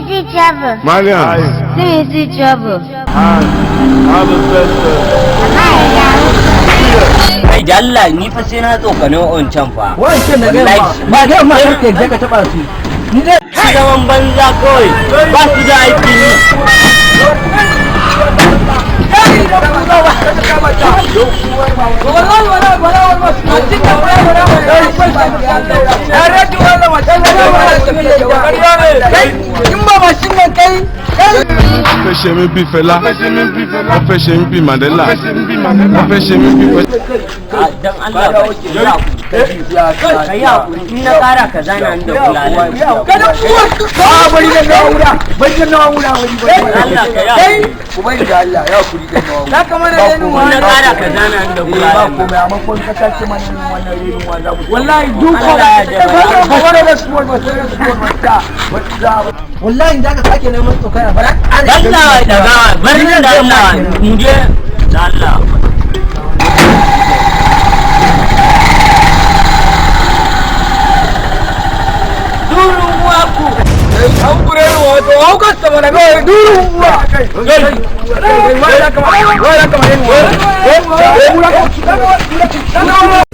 see trouble. Malian. See me see trouble. All the best. Kai da Allah ni fa sai na tsokane wancan fa. Wancan da gaya ba ga ma kake da ka taba su. Ni dai zaman banza kawai ba su da aiki ne. Fẹ́ ṣe mí bí Fẹlá, wọ́n fẹ́ ṣe mí bí Mandela, wọ́n fẹ́ ṣe mí bí Dan Allah ba ki ya kai hakuri in na kara ka zana da bulala. kada uwa ka bari da naura bari da naura wani bari Allah ka ya kuma da Allah ya kuri da naura ka kamar da yin wa na kara ka zana da bulala. ba komai amma kun ka tace mana wannan renin wa za mu wallahi duka ba da sport ba sai sport wata wallahi da ka sake neman tsokaya bara Allah daga bari da Allah mu je da Allah durun waku an kure wato hauka sama daga durun uwa kai wai da kama yin wa